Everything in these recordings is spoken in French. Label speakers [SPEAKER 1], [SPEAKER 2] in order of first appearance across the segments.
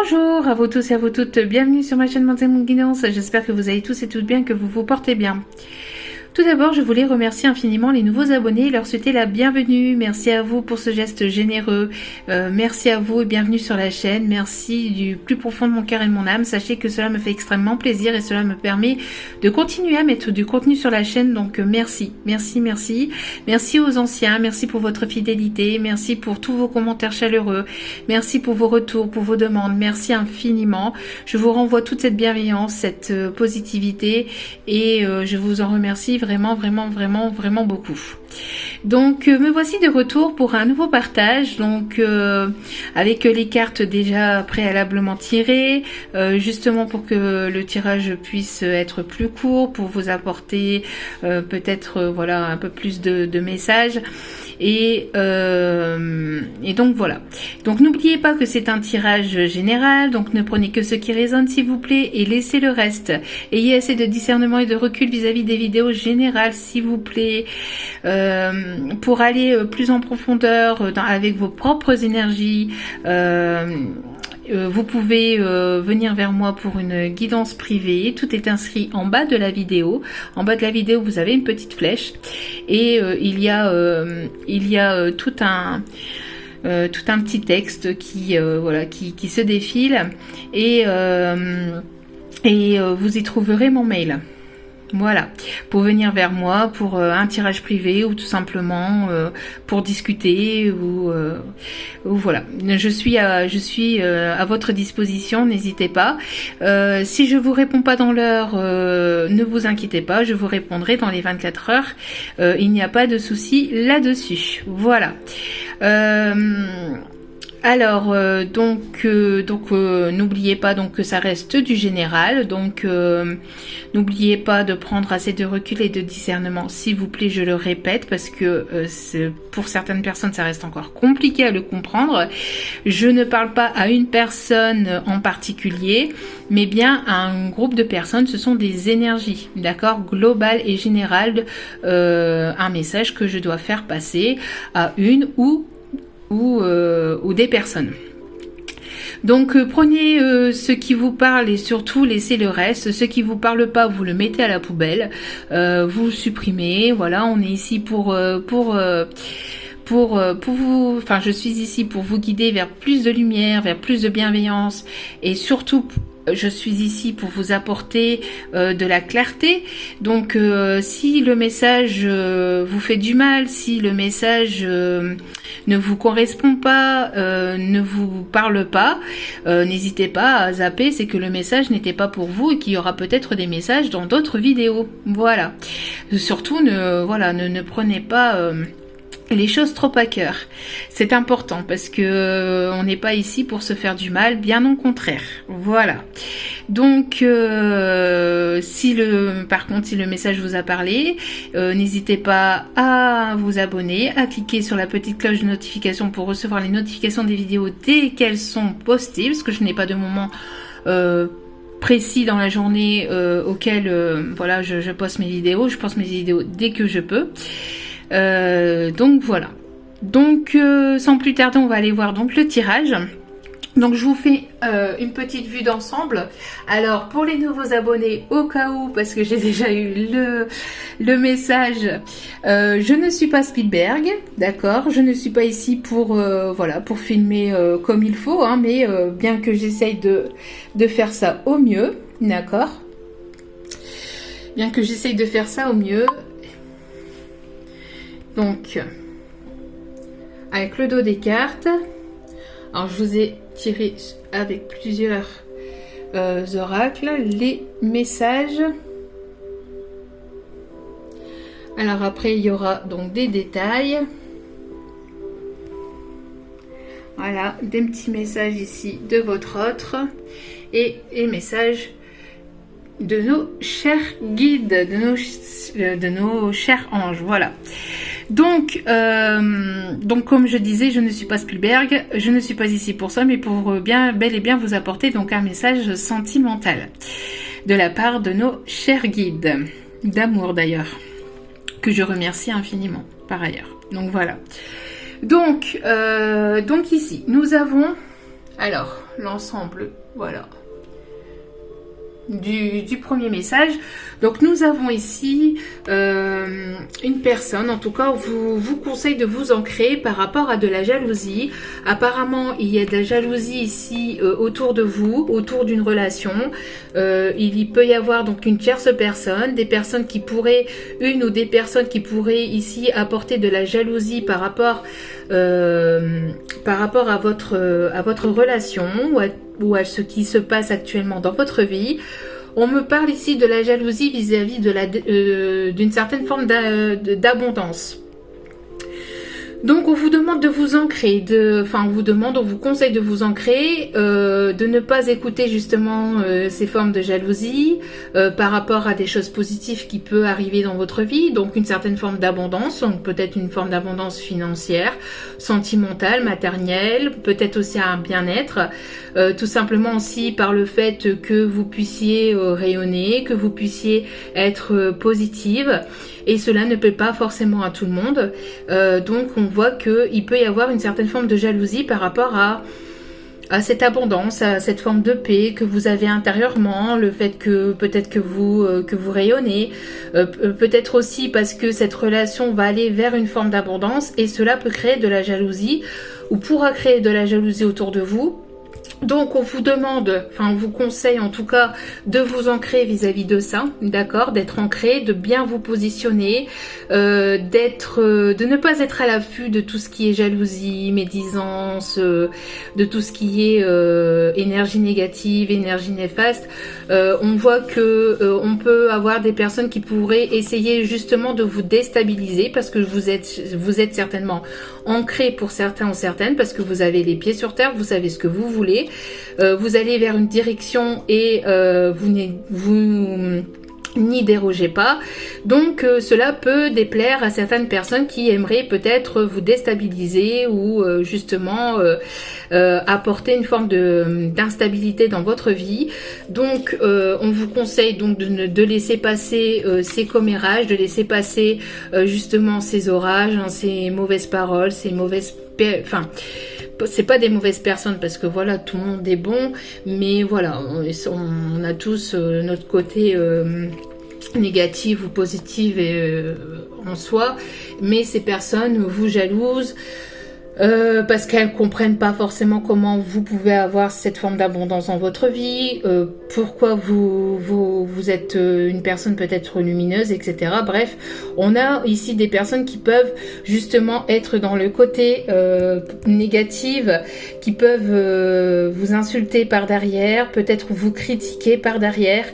[SPEAKER 1] Bonjour à vous tous et à vous toutes, bienvenue sur ma chaîne Mademoiselle Guidance. J'espère que vous allez tous et toutes bien, que vous vous portez bien. Tout d'abord, je voulais remercier infiniment les nouveaux abonnés et leur souhaiter la bienvenue. Merci à vous pour ce geste généreux. Merci à vous et bienvenue sur la chaîne. Merci du plus profond de mon cœur et de mon âme. Sachez que cela me fait extrêmement plaisir et cela me permet de continuer à mettre du contenu sur la chaîne. Donc merci, merci, merci. Merci aux anciens, merci pour votre fidélité. Merci pour tous vos commentaires chaleureux. Merci pour vos retours, pour vos demandes. Merci infiniment. Je vous renvoie toute cette bienveillance, cette positivité et je vous en remercie vraiment beaucoup. Donc me voici de retour pour un nouveau partage, donc avec les cartes déjà préalablement tirées, justement pour que le tirage puisse être plus court, pour vous apporter peut-être voilà un peu plus de messages. Et donc voilà. Donc n'oubliez pas que c'est un tirage général, donc ne prenez que ce qui résonne s'il vous plaît et laissez le reste. Ayez assez de discernement et de recul vis-à-vis des vidéos générales s'il vous plaît, pour aller plus en profondeur avec vos propres énergies. Vous pouvez venir vers moi pour une guidance privée. Tout est inscrit en bas de la vidéo. En bas de la vidéo, vous avez une petite flèche et il y a tout un petit texte qui voilà qui se défile et vous y trouverez mon mail. Voilà, pour venir vers moi pour un tirage privé ou tout simplement pour discuter ou voilà. Je suis à votre disposition, n'hésitez pas. Si je vous réponds pas dans l'heure, ne vous inquiétez pas, je vous répondrai dans les 24 heures. Il n'y a pas de souci là-dessus. Voilà. Alors n'oubliez pas donc que ça reste du général, donc n'oubliez pas de prendre assez de recul et de discernement s'il vous plaît, je le répète parce que pour certaines personnes ça reste encore compliqué à le comprendre. Je ne parle pas à une personne en particulier mais bien à un groupe de personnes, ce sont des énergies, d'accord, globales et générales, un message que je dois faire passer à une ou des personnes. Donc prenez ce qui vous parle et surtout laissez le reste. Ce qui vous parle pas, vous le mettez à la poubelle, vous le supprimez. Voilà, on est ici pour vous, enfin je suis ici pour vous guider vers plus de lumière, vers plus de bienveillance et surtout je suis ici pour vous apporter de la clarté. Donc si le message vous fait du mal, si le message ne vous correspond pas, ne vous parle pas, n'hésitez pas à zapper, c'est que le message n'était pas pour vous et qu'il y aura peut-être des messages dans d'autres vidéos. Voilà. Surtout ne prenez pas les choses trop à cœur. C'est important parce que on n'est pas ici pour se faire du mal, bien au contraire. Voilà. Donc par contre si le message vous a parlé, n'hésitez pas à vous abonner, à cliquer sur la petite cloche de notification pour recevoir les notifications des vidéos dès qu'elles sont postées, parce que je n'ai pas de moment précis dans la journée auquel voilà je poste mes vidéos. Je poste mes vidéos dès que je peux. Donc voilà. Donc sans plus tarder, on va aller voir donc le tirage. Donc je vous fais une petite vue d'ensemble. Alors pour les nouveaux abonnés, au cas où, parce que j'ai déjà eu le message, je ne suis pas Spielberg, d'accord. Je ne suis pas ici pour voilà pour filmer comme il faut, hein, mais bien que j'essaye de faire ça au mieux, d'accord. Bien que j'essaye de faire ça au mieux. Donc, avec le dos des cartes, alors je vous ai tiré avec plusieurs oracles les messages. Alors après, il y aura donc des détails. Voilà, des petits messages ici de votre autre et les messages de nos chers guides, de nos chers anges. Voilà. Donc comme je disais, je ne suis pas Spielberg, je ne suis pas ici pour ça, mais pour bel et bien vous apporter donc un message sentimental de la part de nos chers guides, d'amour d'ailleurs, que je remercie infiniment par ailleurs. Donc voilà. Donc ici, nous avons, alors, l'ensemble, voilà, du premier message. Donc nous avons ici une personne, en tout cas vous conseille de vous ancrer par rapport à de la jalousie. Apparemment il y a de la jalousie ici autour de vous, autour d'une relation. Il peut y avoir donc une tierce personne, des personnes qui pourraient, une ou des personnes qui pourraient ici apporter de la jalousie par rapport à votre relation ou à ce qui se passe actuellement dans votre vie. On me parle ici de la jalousie vis-à-vis d'une certaine forme d'abondance. Donc on vous demande de vous ancrer, on vous conseille de vous ancrer, de ne pas écouter justement ces formes de jalousie par rapport à des choses positives qui peuvent arriver dans votre vie. Donc une certaine forme d'abondance, donc peut-être une forme d'abondance financière, sentimentale, matérielle, peut-être aussi un bien-être, tout simplement aussi par le fait que vous puissiez rayonner, que vous puissiez être positive. Et cela ne plaît pas forcément à tout le monde. Donc on voit qu'il peut y avoir une certaine forme de jalousie par rapport à cette abondance, à cette forme de paix que vous avez intérieurement, le fait que peut-être que vous rayonnez, peut-être aussi parce que cette relation va aller vers une forme d'abondance et cela peut créer de la jalousie ou pourra créer de la jalousie autour de vous. Donc on vous demande, on vous conseille en tout cas de vous ancrer vis-à-vis de ça, d'accord, d'être ancré, de bien vous positionner, de ne pas être à l'affût de tout ce qui est jalousie, médisance, de tout ce qui est énergie négative, énergie néfaste. On voit que on peut avoir des personnes qui pourraient essayer justement de vous déstabiliser parce que vous êtes certainement ancré pour certains ou certaines parce que vous avez les pieds sur terre, vous savez ce que vous voulez. Vous allez vers une direction et vous n'y dérogez pas. Donc cela peut déplaire à certaines personnes qui aimeraient peut-être vous déstabiliser ou justement apporter une forme d'instabilité dans votre vie. Donc on vous conseille donc de laisser passer ces commérages, de laisser passer justement ces orages, ces mauvaises paroles, ces mauvaises... c'est pas des mauvaises personnes parce que voilà, tout le monde est bon, mais voilà, on a tous notre côté négatif ou positif en soi, mais ces personnes vous jalousent parce qu'elles comprennent pas forcément comment vous pouvez avoir cette forme d'abondance dans votre vie, pourquoi vous êtes une personne peut-être lumineuse, etc. Bref, on a ici des personnes qui peuvent justement être dans le côté négatif, qui peuvent vous insulter par derrière, peut-être vous critiquer par derrière.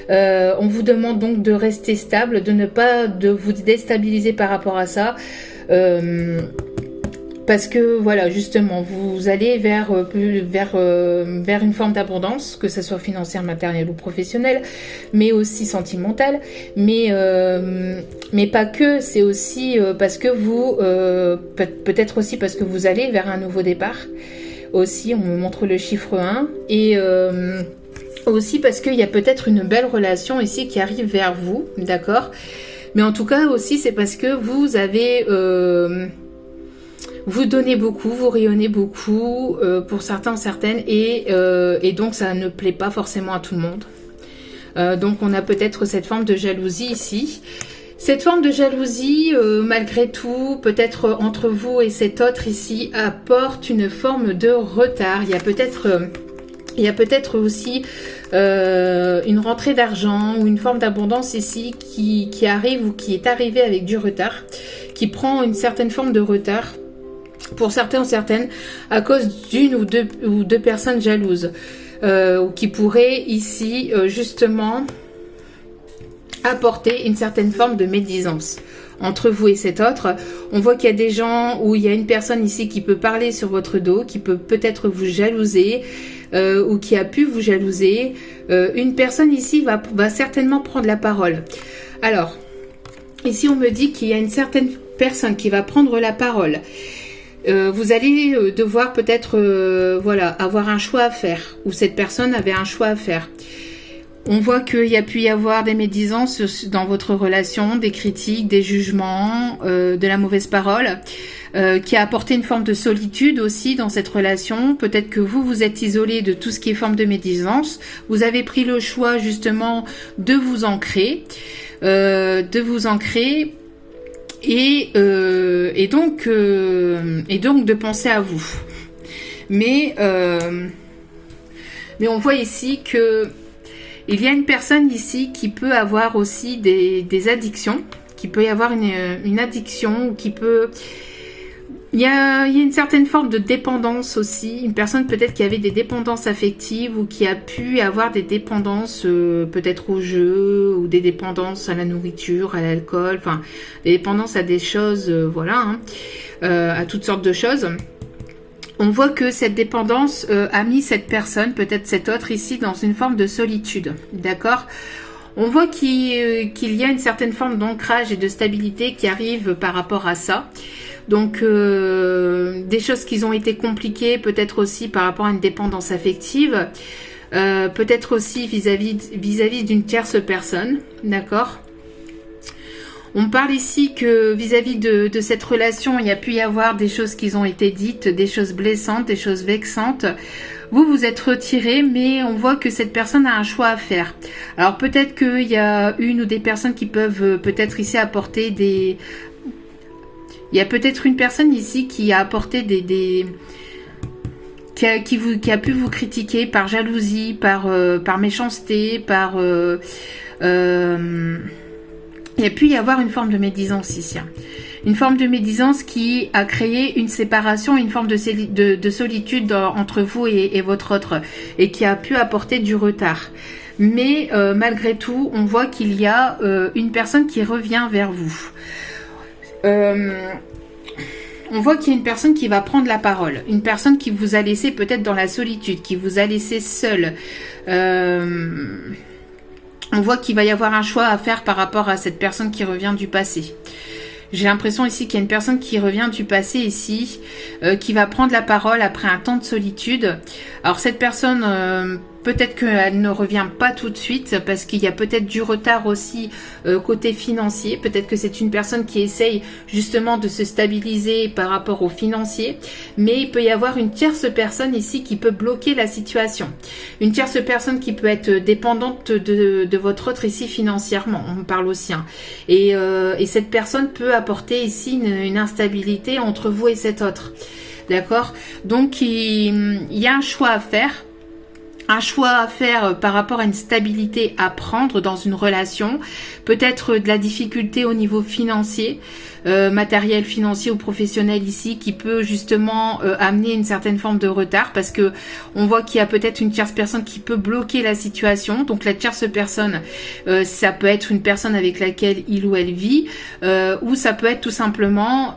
[SPEAKER 1] On vous demande donc de rester stable, de ne pas vous déstabiliser par rapport à ça. Parce que voilà, justement, vous allez vers une forme d'abondance, que ce soit financière, matérielle ou professionnelle, mais aussi sentimentale, mais pas que, c'est aussi parce que vous, peut-être aussi parce que vous allez vers un nouveau départ. Aussi, on me montre le chiffre 1, et aussi parce qu'il y a peut-être une belle relation ici qui arrive vers vous, d'accord? Mais en tout cas aussi, c'est parce que vous avez... vous donnez beaucoup, vous rayonnez beaucoup pour certains, certaines, et donc ça ne plaît pas forcément à tout le monde. Donc on a peut-être cette forme de jalousie ici. Cette forme de jalousie, malgré tout, peut-être entre vous et cet autre ici, apporte une forme de retard. Il y a peut-être aussi une rentrée d'argent ou une forme d'abondance ici qui arrive ou qui est arrivée avec du retard, qui prend une certaine forme de retard pour certains ou certaines à cause d'une ou deux personnes jalouses ou qui pourraient ici justement apporter une certaine forme de médisance entre vous et cet autre. On voit qu'il y a des gens où il y a une personne ici qui peut parler sur votre dos, qui peut peut-être vous jalouser ou qui a pu vous jalouser. Une personne ici va certainement prendre la parole. Alors, ici on me dit qu'il y a une certaine personne qui va prendre la parole. Vous allez devoir peut-être avoir un choix à faire, ou cette personne avait un choix à faire. On voit qu'il y a pu y avoir des médisances dans votre relation, des critiques, des jugements, de la mauvaise parole. qui a apporté une forme de solitude aussi dans cette relation. Peut-être que vous êtes isolé de tout ce qui est forme de médisance. Vous avez pris le choix justement de vous ancrer, et donc de penser à vous. Mais on voit ici que il y a une personne ici qui peut avoir aussi des addictions, qui peut y avoir une addiction, ou qui peut... Il y a une certaine forme de dépendance aussi. Une personne peut-être qui avait des dépendances affectives ou qui a pu avoir des dépendances peut-être au jeu ou des dépendances à la nourriture, à l'alcool, enfin des dépendances à des choses, voilà, à toutes sortes de choses. On voit que cette dépendance a mis cette personne, peut-être cette autre ici, dans une forme de solitude, d'accord ? On voit qu'il y a une certaine forme d'ancrage et de stabilité qui arrive par rapport à ça. Donc, des choses qui ont été compliquées, peut-être aussi par rapport à une dépendance affective, peut-être aussi vis-à-vis d'une tierce personne, d'accord ? On parle ici que vis-à-vis de cette relation, il y a pu y avoir des choses qui ont été dites, des choses blessantes, des choses vexantes. Vous êtes retiré, mais on voit que cette personne a un choix à faire. Alors peut-être qu'il y a une ou des personnes qui peuvent peut-être ici apporter des... Il y a peut-être une personne ici qui a apporté qui a pu vous critiquer par jalousie, par méchanceté, par... il y a pu y avoir une forme de médisance ici. Une forme de médisance qui a créé une séparation, une forme de solitude entre vous et votre autre, et qui a pu apporter du retard. Mais malgré tout, on voit qu'il y a une personne qui revient vers vous. On voit qu'il y a une personne qui va prendre la parole, une personne qui vous a laissé peut-être dans la solitude, qui vous a laissé seul. On voit qu'il va y avoir un choix à faire par rapport à cette personne qui revient du passé. J'ai l'impression ici qu'il y a une personne qui revient du passé ici, qui va prendre la parole après un temps de solitude. Alors cette personne, peut-être qu'elle ne revient pas tout de suite parce qu'il y a peut-être du retard aussi côté financier. Peut-être que c'est une personne qui essaye justement de se stabiliser par rapport au financier. Mais il peut y avoir une tierce personne ici qui peut bloquer la situation. Une tierce personne qui peut être dépendante de votre autre ici financièrement. On parle aussi. Hein. Et cette personne peut apporter ici une instabilité entre vous et cet autre. D'accord ? Donc il y a un choix à faire. Un choix à faire par rapport à une stabilité à prendre dans une relation, peut-être de la difficulté au niveau financier, matériel, financier ou professionnel ici, qui peut justement amener une certaine forme de retard, parce que on voit qu'il y a peut-être une tierce personne qui peut bloquer la situation. Donc la tierce personne, ça peut être une personne avec laquelle il ou elle vit, ou ça peut être tout simplement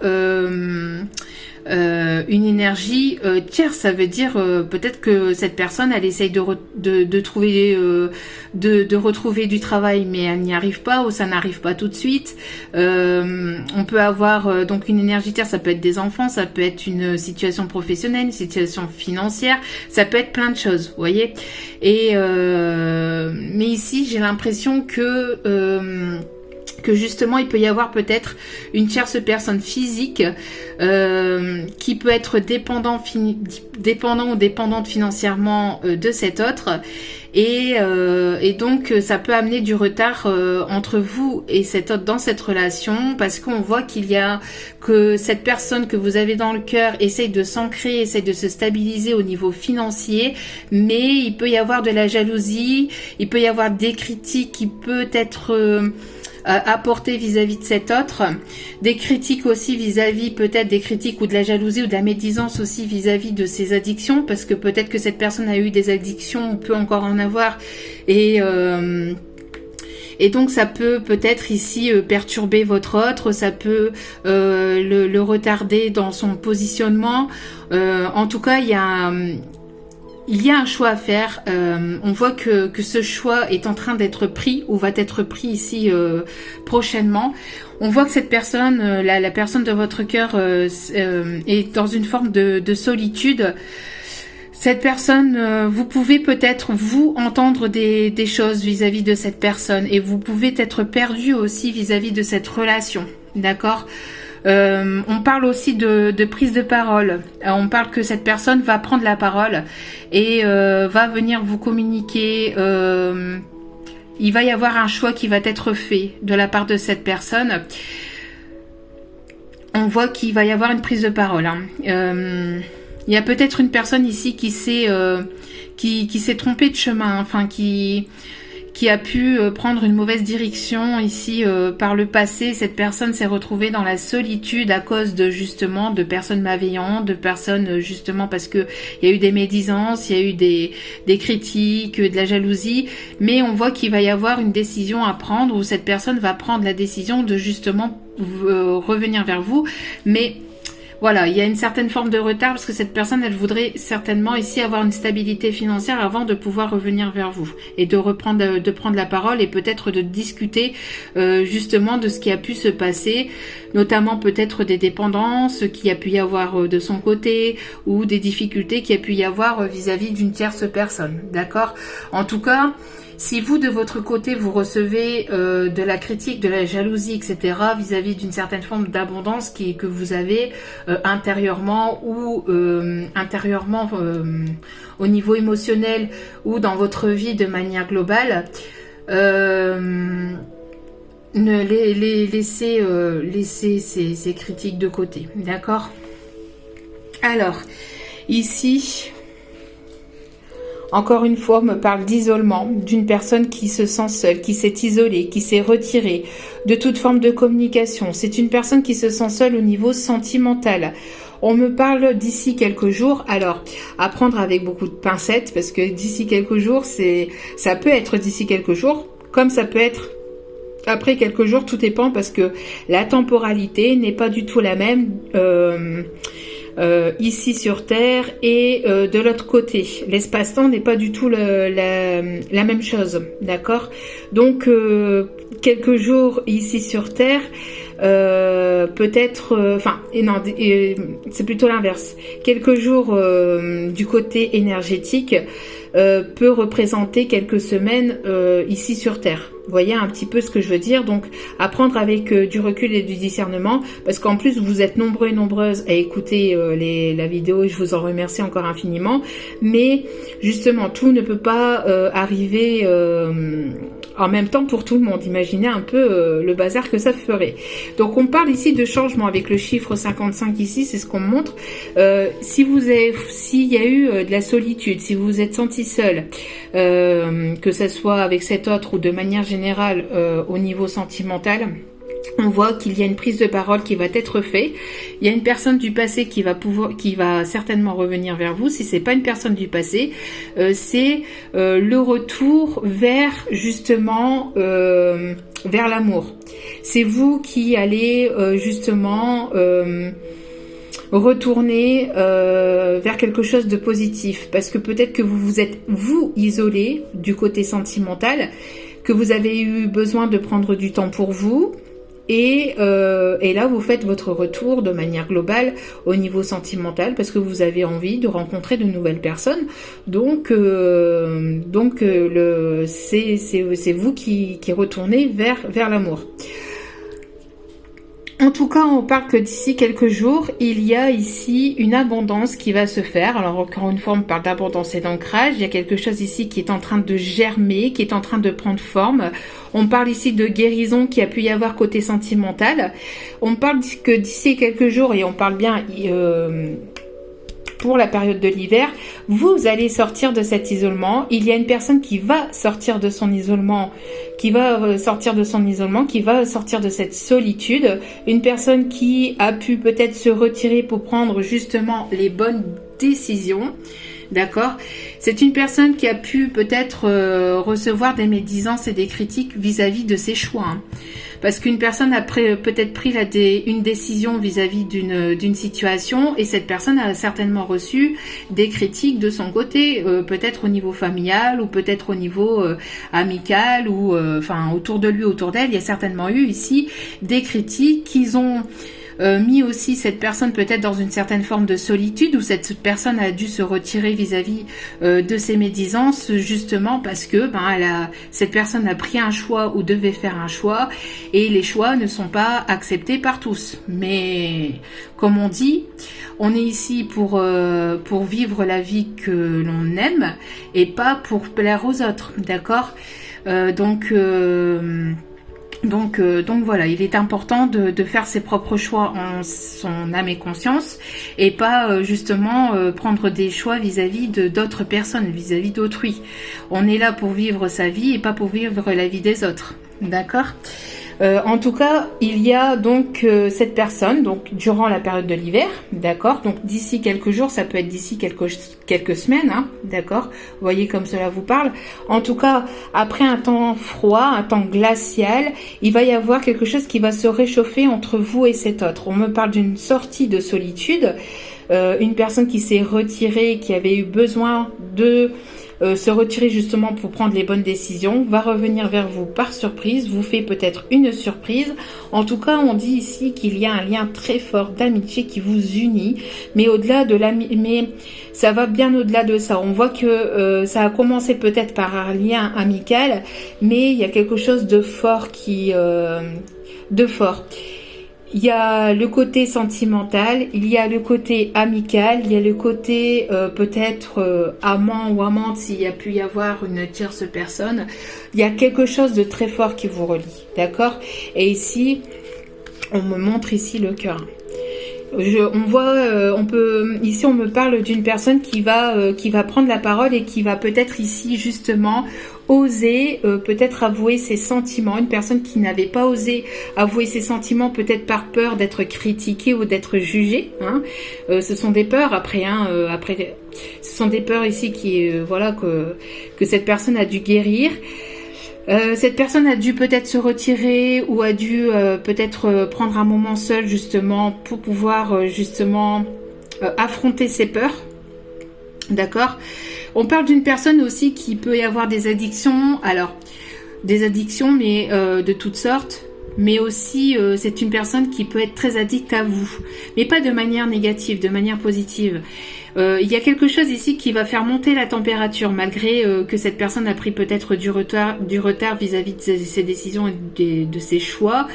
[SPEAKER 1] une énergie tierce. Ça veut dire peut-être que cette personne elle essaye de trouver de retrouver du travail, mais elle n'y arrive pas, ou ça n'arrive pas tout de suite. On peut avoir donc une énergie tierce, ça peut être des enfants, ça peut être une situation professionnelle, une situation financière, ça peut être plein de choses, vous voyez. Et mais ici j'ai l'impression que justement il peut y avoir peut-être une tierce personne physique qui peut être dépendant ou dépendante financièrement de cet autre, et donc ça peut amener du retard entre vous et cet autre dans cette relation, parce qu'on voit que cette personne que vous avez dans le cœur essaye de s'ancrer, essaye de se stabiliser au niveau financier, mais il peut y avoir de la jalousie, il peut y avoir des critiques qui peut être apporter vis-à-vis de cet autre, des critiques aussi vis-à-vis peut-être des critiques ou de la jalousie ou de la médisance aussi vis-à-vis de ses addictions, parce que peut-être que cette personne a eu des addictions ou peut encore en avoir, et donc ça peut peut-être ici perturber votre autre, ça peut le retarder dans son positionnement. En tout cas, il y a un choix à faire. On voit que ce choix est en train d'être pris ou va être pris ici prochainement. On voit que cette personne, la personne de votre cœur est dans une forme de solitude. Cette personne, vous pouvez peut-être vous entendre des choses vis-à-vis de cette personne, et vous pouvez être perdu aussi vis-à-vis de cette relation. D'accord ? On parle aussi de prise de parole. On parle que cette personne va prendre la parole et va venir vous communiquer. Il va y avoir un choix qui va être fait de la part de cette personne. On voit qu'il va y avoir une prise de parole. Il y a peut-être une personne ici qui s'est trompée de chemin, enfin qui a pu prendre une mauvaise direction ici par le passé. Cette personne s'est retrouvée dans la solitude à cause de justement de personnes malveillantes, de personnes justement parce que il y a eu des médisances, il y a eu des critiques, de la jalousie, mais on voit qu'il va y avoir une décision à prendre où cette personne va prendre la décision de justement revenir vers vous, mais voilà, il y a une certaine forme de retard parce que cette personne, elle voudrait certainement ici avoir une stabilité financière avant de pouvoir revenir vers vous et de prendre la parole et peut-être de discuter justement de ce qui a pu se passer, notamment peut-être des dépendances qu'il y a pu y avoir de son côté ou des difficultés qu'il y a pu y avoir vis-à-vis d'une tierce personne, d'accord? En tout cas, si vous, de votre côté, vous recevez de la critique, de la jalousie, etc., vis-à-vis d'une certaine forme d'abondance que vous avez intérieurement ou au niveau émotionnel ou dans votre vie de manière globale, laissez ces critiques de côté, d'accord? Alors, ici... Encore une fois, on me parle d'isolement, d'une personne qui se sent seule, qui s'est isolée, qui s'est retirée de toute forme de communication. C'est une personne qui se sent seule au niveau sentimental. On me parle d'ici quelques jours. Alors, à prendre avec beaucoup de pincettes, parce que d'ici quelques jours, ça peut être d'ici quelques jours, comme ça peut être après quelques jours, tout dépend, parce que la temporalité n'est pas du tout la même. Ici sur Terre et de l'autre côté. L'espace-temps n'est pas du tout la même chose, d'accord? Donc, quelques jours ici sur Terre, peut-être... c'est plutôt l'inverse. Quelques jours du côté énergétique peut représenter quelques semaines ici sur Terre. Vous voyez un petit peu ce que je veux dire. Donc, à prendre avec du recul et du discernement, parce qu'en plus, vous êtes nombreux et nombreuses à écouter la vidéo et je vous en remercie encore infiniment. Mais, justement, tout ne peut pas arriver en même temps pour tout le monde. Imaginez un peu le bazar que ça ferait. Donc, on parle ici de changement avec le chiffre 55 ici, c'est ce qu'on me montre. S'il y a eu de la solitude, si vous vous êtes senti seul, que ce soit avec cet autre ou de manière générale au niveau sentimental, on voit qu'il y a une prise de parole qui va être faite. Il y a une personne du passé qui va certainement revenir vers vous. Si c'est pas une personne du passé, c'est le retour vers justement vers l'amour. C'est vous qui allez justement retourner vers quelque chose de positif, parce que peut-être que vous êtes isolé du côté sentimental, que vous avez eu besoin de prendre du temps pour vous. Et là, vous faites votre retour de manière globale au niveau sentimental parce que vous avez envie de rencontrer de nouvelles personnes. Donc c'est vous qui retournez vers l'amour. En tout cas, on parle que d'ici quelques jours, il y a ici une abondance qui va se faire. Alors encore une fois, on parle d'abondance et d'ancrage. Il y a quelque chose ici qui est en train de germer, qui est en train de prendre forme. On parle ici de guérison qui a pu y avoir côté sentimental. On parle que d'ici quelques jours, et on parle bien pour la période de l'hiver, vous allez sortir de cet isolement. Il y a une personne qui va sortir de son isolement, qui va sortir de cette solitude. Une personne qui a pu peut-être se retirer pour prendre justement les bonnes décisions. D'accord? C'est une personne qui a pu peut-être recevoir des médisances et des critiques vis-à-vis de ses choix. Hein. Parce qu'une personne a peut-être pris une décision vis-à-vis d'une situation et cette personne a certainement reçu des critiques de son côté, peut-être au niveau familial ou peut-être au niveau amical ou autour de lui, autour d'elle. Il y a certainement eu ici des critiques qu'ils ont mis aussi cette personne peut-être dans une certaine forme de solitude, où cette personne a dû se retirer vis-à-vis de ses médisances, justement parce que cette personne a pris un choix ou devait faire un choix, et les choix ne sont pas acceptés par tous. Mais comme on dit, on est ici pour vivre la vie que l'on aime et pas pour plaire aux autres, d'accord? Donc voilà, il est important de faire ses propres choix en son âme et conscience, et pas justement prendre des choix vis-à-vis d'autres personnes, vis-à-vis d'autrui. On est là pour vivre sa vie et pas pour vivre la vie des autres, d'accord? En tout cas, il y a donc cette personne, donc durant la période de l'hiver, d'accord. Donc d'ici quelques jours, ça peut être d'ici quelques semaines, hein, d'accord. Vous voyez comme cela vous parle. En tout cas, après un temps froid, un temps glacial, il va y avoir quelque chose qui va se réchauffer entre vous et cet autre. On me parle d'une sortie de solitude, une personne qui s'est retirée, qui avait eu besoin de se retirer justement pour prendre les bonnes décisions, va revenir vers vous par surprise, vous fait peut-être une surprise. En tout cas, on dit ici qu'il y a un lien très fort d'amitié qui vous unit, mais au-delà de mais ça va bien au-delà de ça. On voit que ça a commencé peut-être par un lien amical, mais il y a quelque chose de fort Il y a le côté sentimental, il y a le côté amical, il y a le côté peut-être amant ou amante s'il y a pu y avoir une tierce personne. Il y a quelque chose de très fort qui vous relie, d'accord? Et ici, on me montre ici le cœur. Ici on me parle d'une personne qui va prendre la parole et qui va peut-être ici justement oser peut-être avouer ses sentiments, une personne qui n'avait pas osé avouer ses sentiments, peut-être par peur d'être critiquée ou d'être jugée, hein. Ce sont des peurs après ce sont des peurs ici que cette personne a dû guérir. Cette personne a dû peut-être se retirer ou a dû peut-être prendre un moment seul justement pour pouvoir justement affronter ses peurs. D'accord? On parle d'une personne aussi qui peut y avoir des addictions. Alors, des addictions mais de toutes sortes. Mais aussi, c'est une personne qui peut être très addicte à vous. Mais pas de manière négative, de manière positive. Il y a quelque chose ici qui va faire monter la température, malgré que cette personne a pris peut-être du retard vis-à-vis de ses décisions et de ses choix.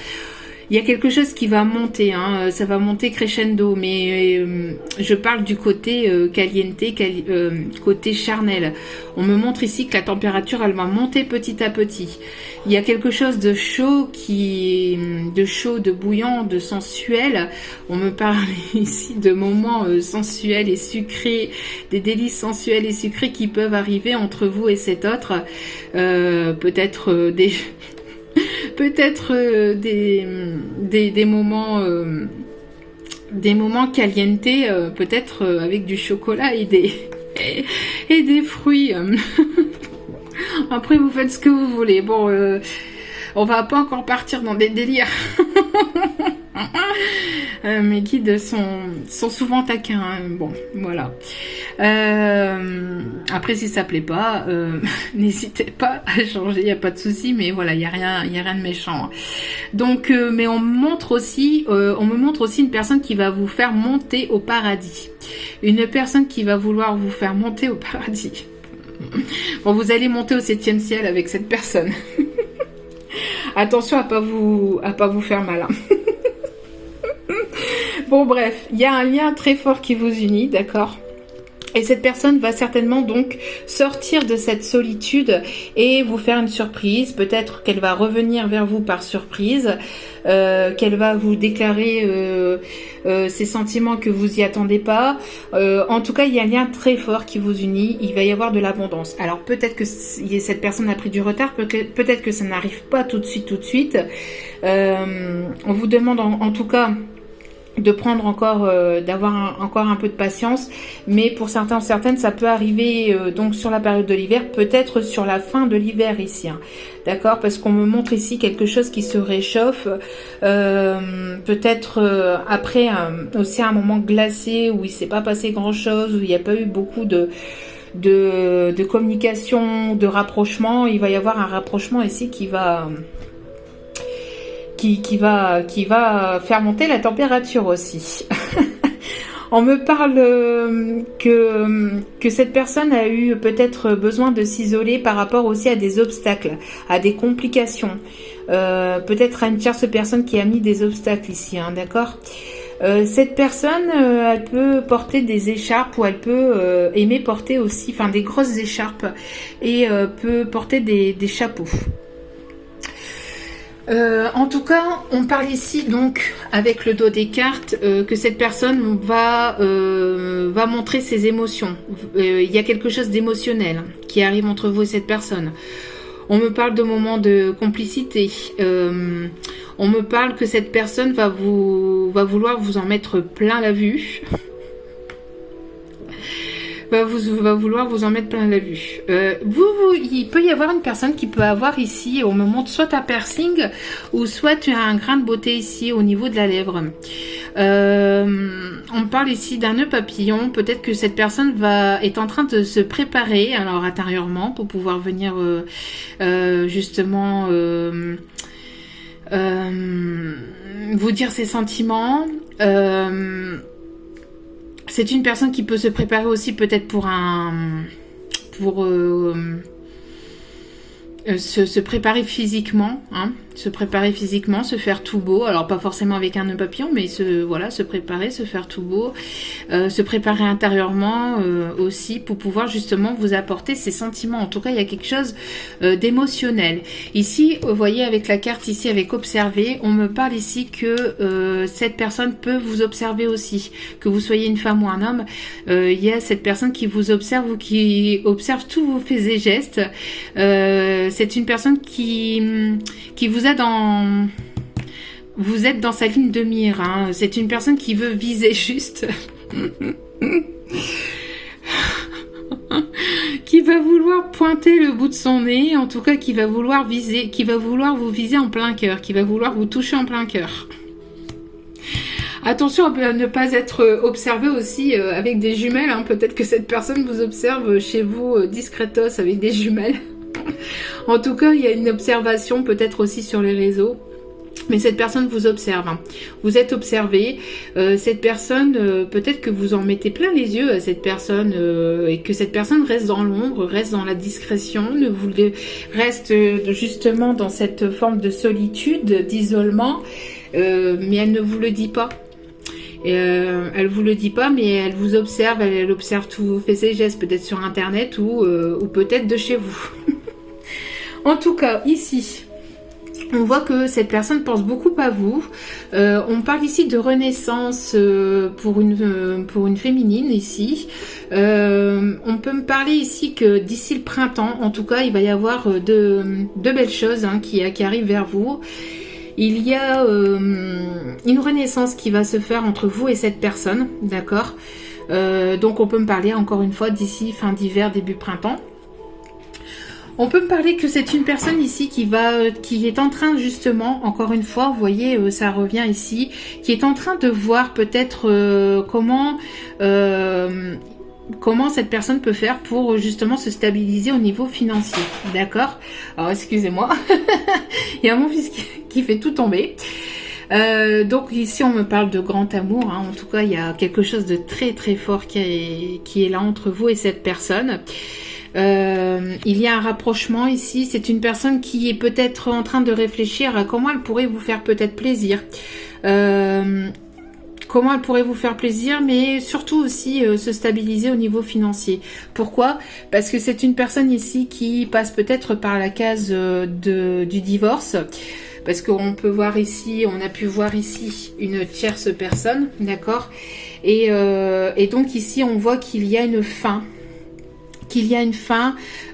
[SPEAKER 1] Il y a quelque chose qui va monter, hein, ça va monter crescendo, mais je parle du côté caliente, côté charnel. On me montre ici que la température, elle va monter petit à petit. Il y a quelque chose de chaud, de bouillant, de sensuel. On me parle ici de moments sensuels et sucrés, des délices sensuels et sucrés qui peuvent arriver entre vous et cet autre. Peut-être des moments caliente, peut-être avec du chocolat et des fruits. Après vous faites ce que vous voulez. Bon, on va pas encore partir dans des délires. Mes guides sont souvent taquins, hein. Bon, voilà. Après, si ça plaît pas, n'hésitez pas à changer, il n'y a pas de souci, mais voilà, il y a rien de méchant. Donc, mais on me montre aussi une personne qui va vous faire monter au paradis. Une personne qui va vouloir vous faire monter au paradis. Bon, vous allez monter au 7e ciel avec cette personne. Attention à pas vous faire mal, hein. Bon, bref, il y a un lien très fort qui vous unit, d'accord? Et cette personne va certainement donc sortir de cette solitude et vous faire une surprise. Peut-être qu'elle va revenir vers vous par surprise, qu'elle va vous déclarer ces sentiments que vous y attendez pas. En tout cas, il y a un lien très fort qui vous unit. Il va y avoir de l'abondance. Alors peut-être que cette personne a pris du retard, peut-être que ça n'arrive pas tout de suite. On vous demande en tout cas de prendre d'avoir encore un peu de patience, mais pour certains ou certaines ça peut arriver donc sur la période de l'hiver, peut-être sur la fin de l'hiver ici, hein. D'accord, parce qu'on me montre ici quelque chose qui se réchauffe, peut-être après aussi un moment glacé où il s'est pas passé grand chose, où il n'y a pas eu beaucoup de communication, de rapprochement. Il va y avoir un rapprochement ici qui va qui va faire monter la température aussi. On me parle que cette personne a eu peut-être besoin de s'isoler par rapport aussi à des obstacles, à des complications. Peut-être à une tierce personne qui a mis des obstacles ici, hein, d'accord ? Cette personne, elle peut porter des écharpes ou elle peut aimer porter aussi, enfin des grosses écharpes et peut porter des chapeaux. En tout cas, on parle ici donc avec le dos des cartes que cette personne va montrer ses émotions. Il y a quelque chose d'émotionnel qui arrive entre vous et cette personne. On me parle de moments de complicité. On me parle que cette personne va vouloir vous en mettre plein la vue. Va vouloir vous en mettre plein la vue. Il peut y avoir une personne qui peut avoir ici, on me montre soit un piercing ou soit tu as un grain de beauté ici au niveau de la lèvre. On parle ici d'un nœud papillon. Peut-être que cette personne est en train de se préparer alors intérieurement pour pouvoir venir justement vous dire ses sentiments. C'est une personne qui peut se préparer aussi peut-être pour se préparer physiquement, hein, se faire tout beau, alors pas forcément avec un nœud papillon, mais se préparer, se faire tout beau, se préparer intérieurement aussi pour pouvoir justement vous apporter ces sentiments. En tout cas, il y a quelque chose d'émotionnel. Ici, vous voyez avec la carte ici, avec observer, on me parle ici que cette personne peut vous observer aussi, que vous soyez une femme ou un homme, il y a cette personne qui vous observe ou qui observe tous vos faits et gestes. C'est une personne qui vous a dans... Vous êtes dans sa ligne de mire. Hein. C'est une personne qui veut viser juste. Qui va vouloir pointer le bout de son nez. En tout cas, qui va vouloir vous viser en plein cœur. Qui va vouloir vous toucher en plein cœur. Attention à ne pas être observé aussi avec des jumelles. Hein. Peut-être que cette personne vous observe chez vous discretos avec des jumelles. En tout cas, il y a une observation peut-être aussi sur les réseaux. Mais cette personne vous observe. Hein. Vous êtes observé. Cette personne, peut-être que vous en mettez plein les yeux à cette personne et que cette personne reste dans l'ombre, reste dans la discrétion, reste justement dans cette forme de solitude, d'isolement. Mais elle ne vous le dit pas. Elle vous le dit pas, mais elle vous observe. Elle observe tous vos faits et gestes, peut-être sur Internet ou peut-être de chez vous. En tout cas, ici, on voit que cette personne pense beaucoup à vous. On parle ici de renaissance pour une féminine ici. On peut me parler ici que d'ici le printemps, en tout cas, il va y avoir de belles choses hein, qui arrivent vers vous. Il y a une renaissance qui va se faire entre vous et cette personne, d'accord ? Donc on peut me parler encore une fois d'ici fin d'hiver, début printemps. On peut me parler que c'est une personne ici qui est en train justement, encore une fois, vous voyez, ça revient ici, qui est en train de voir peut-être comment cette personne peut faire pour justement se stabiliser au niveau financier. D'accord ? Alors excusez-moi, il y a mon fils qui fait tout tomber. Donc ici on me parle de grand amour, hein. En tout cas il y a quelque chose de très très fort qui est là entre vous et cette personne. Il y a un rapprochement ici, c'est une personne qui est peut-être en train de réfléchir à comment elle pourrait vous faire peut-être plaisir. Comment elle pourrait vous faire plaisir, mais surtout aussi se stabiliser au niveau financier. Pourquoi ? Parce que c'est une personne ici qui passe peut-être par la case du divorce. Parce qu'on peut voir ici, on a pu voir ici une tierce personne, d'accord ? Et donc ici, on voit qu'il y a une fin.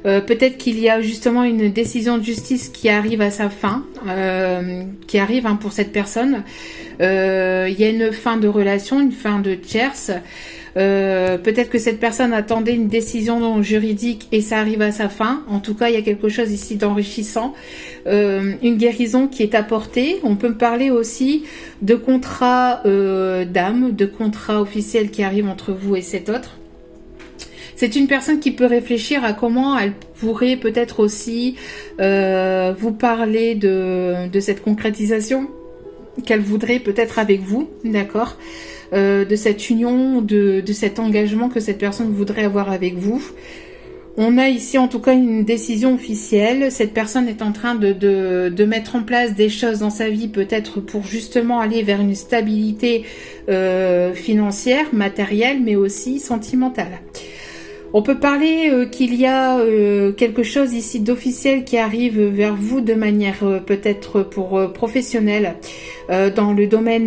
[SPEAKER 1] Peut-être qu'il y a justement une décision de justice qui arrive à sa fin, qui arrive pour cette personne. Il y a une fin de relation, une fin de tierce. Peut-être que cette personne attendait une décision juridique et ça arrive à sa fin. En tout cas, il y a quelque chose ici d'enrichissant. Une guérison qui est apportée. On peut me parler aussi de contrat d'âme, de contrat officiel qui arrive entre vous et cet autre. C'est une personne qui peut réfléchir à comment elle pourrait peut-être aussi vous parler de cette concrétisation. qu'elle voudrait peut-être avec vous, d'accord, de cette union, de cet engagement que cette personne voudrait avoir avec vous. On a ici en tout cas une décision officielle. Cette personne est en train de mettre en place des choses dans sa vie, peut-être pour justement aller vers une stabilité financière, matérielle, mais aussi sentimentale. On peut parler qu'il y a quelque chose ici d'officiel qui arrive vers vous de manière peut-être pour professionnelle dans le domaine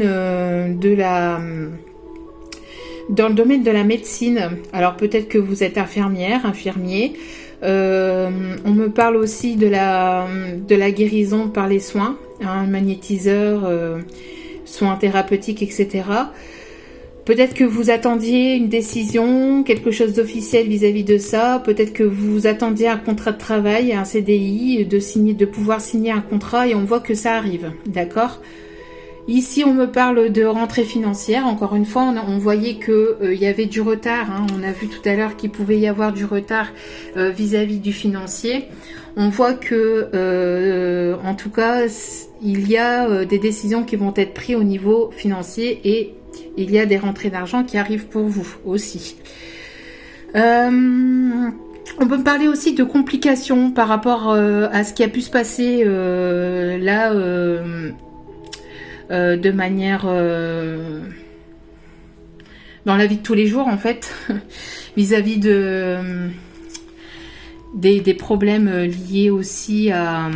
[SPEAKER 1] dans le domaine de la médecine. Alors peut-être que vous êtes infirmière, infirmier. On me parle aussi de la guérison par les soins, hein, magnétiseur, soins thérapeutiques, etc. Peut-être que vous attendiez une décision, quelque chose d'officiel vis-à-vis de ça. Peut-être que vous attendiez un contrat de travail, un CDI, de pouvoir signer un contrat, et on voit que ça arrive, d'accord ? Ici, on me parle de rentrée financière. Encore une fois, on voyait que y avait du retard, hein. On a vu tout à l'heure qu'il pouvait y avoir du retard vis-à-vis du financier. On voit que, en tout cas, il y a des décisions qui vont être prises au niveau financier, et il y a des rentrées d'argent qui arrivent pour vous aussi. On peut me parler aussi de complications par rapport à ce qui a pu se passer là, de manière dans la vie de tous les jours, en fait, vis-à-vis des problèmes liés aussi à...